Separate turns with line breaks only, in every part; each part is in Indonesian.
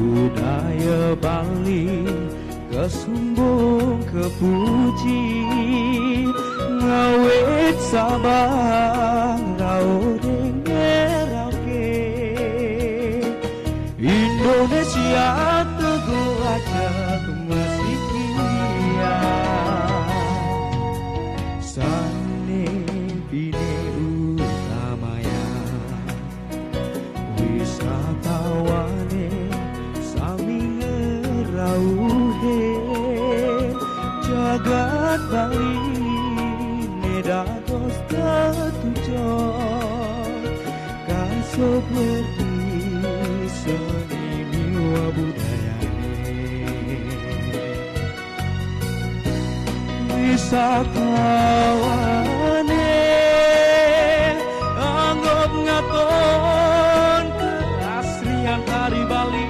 budaya Bali kesumbung kepuji ngawet Sabang rau dengerake Indonesia teguh aja kemasikia sane bine utamaya wisatawane sami ngerauhe jagat Bali nedados tetujo kaso pergi seni miwa budayane wisatawane anggap ngaton keasrian tari Bali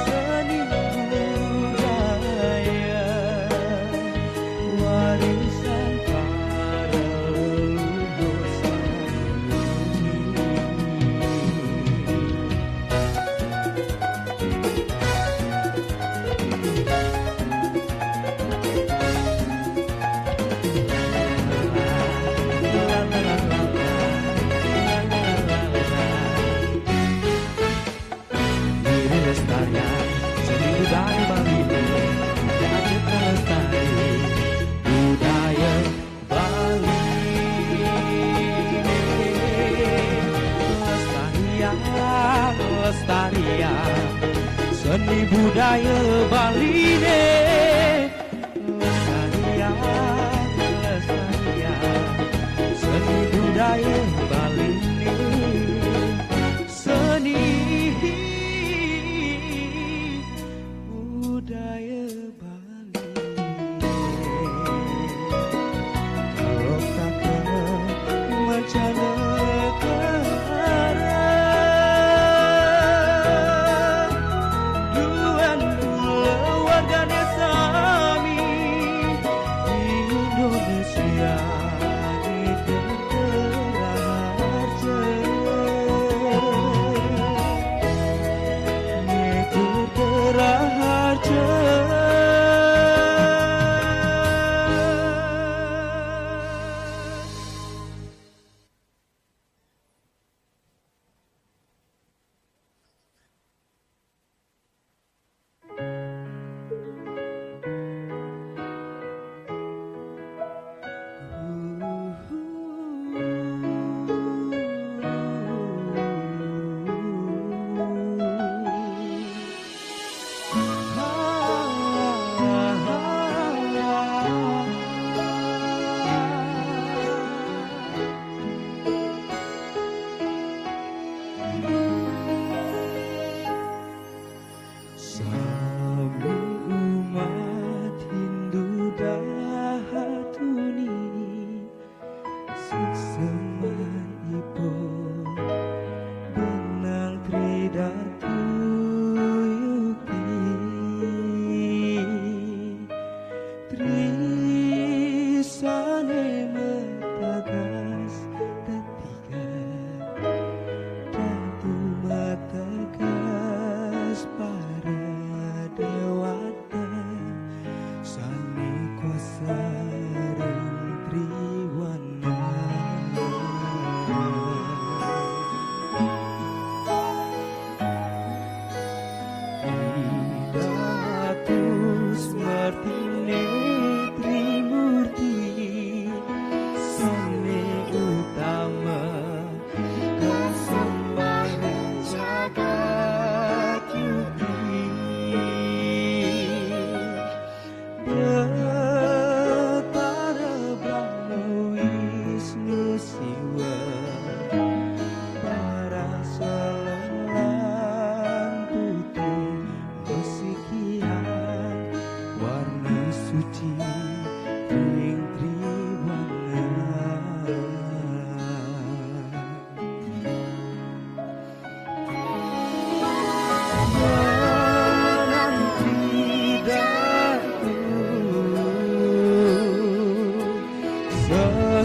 seni budaya warisan para leluhur seni budaya Bali lestarian seni budaya Bali seni budaya Bali kalau tak ke mancanegara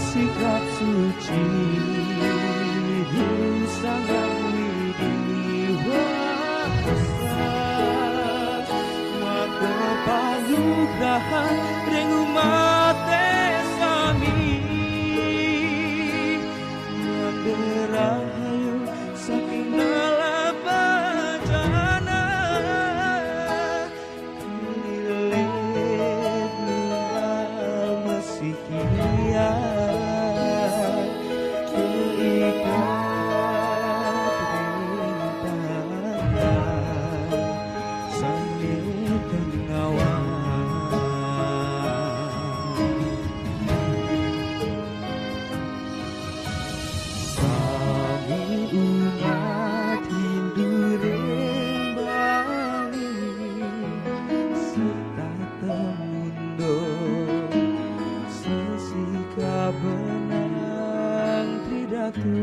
sikap suci rahayu saking dalam bencana keliling ninggal masih kian terikat rintangan sambil pengawan. Umat Hindu Rembali serta temundo sesika benang tridatu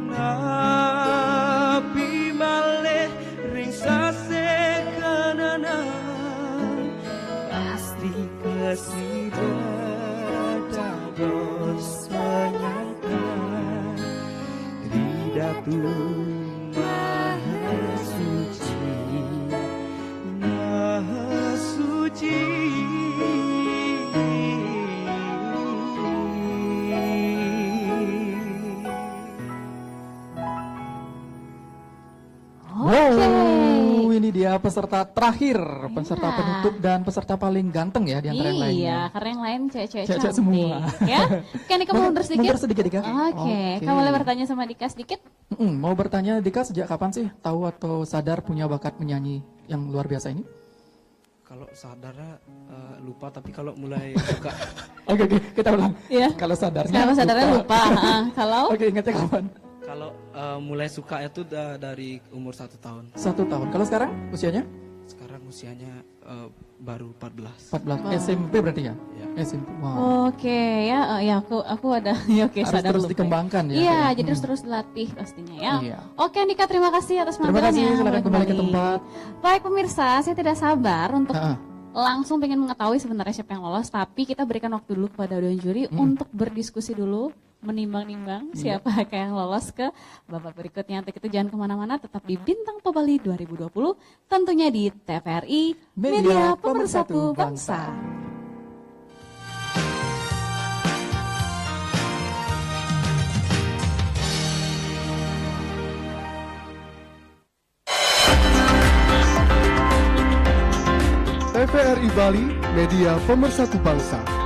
napi malih ring sase kanana pasti kesidados menyangka Tridatu Maha Suci Maha Suci.
Wow, ini dia peserta terakhir, peserta penutup dan peserta paling ganteng ya di antara yang lainnya.
Iya, karena yang lain cewek-cewek
Cewek
cantik.
semua.
Ya, kan Dika mau mundur sedikit?
Mundur sedikit, Dika.
Oke, kamu boleh bertanya sama Dika sedikit?
Mau bertanya, Dika, sejak kapan sih tahu atau sadar punya bakat menyanyi yang luar biasa ini?
Kalau sadarnya lupa, tapi kalau mulai suka
Oke, kita ulang.
Iya.
Kalau sadarnya
Kalau sadarnya lupa. Kalau
Oke, ingatnya kapan?
kalau mulai suka itu dari umur 1 tahun.
1 tahun. Kalau sekarang usianya?
Sekarang usianya baru 14.
14. SMP berarti ya?
Ya.
SMP. Wow.
Oke, ya aku ada ya oke
Harus
sadar
terus
lupa.
dikembangkan ya.
Iya,
kayak.
jadi terus dilatih pastinya ya.
Iya.
Oke Dika, terima kasih atas
Terima
mampirnya.
kasih, silakan
Boleh
kembali ke tempat.
Baik pemirsa, saya tidak sabar untuk
Ha-ha.
langsung pengen mengetahui sebenarnya siapa yang lolos, tapi kita berikan waktu dulu kepada audien juri untuk berdiskusi dulu, menimbang-nimbang siapa yang lolos ke babak berikutnya. Untuk itu jangan kemana-mana, tetap di Bintang Pebali 2020, tentunya di TVRI, Media Pemersatu Bangsa.
TVRI Bali, Media Pemersatu Bangsa.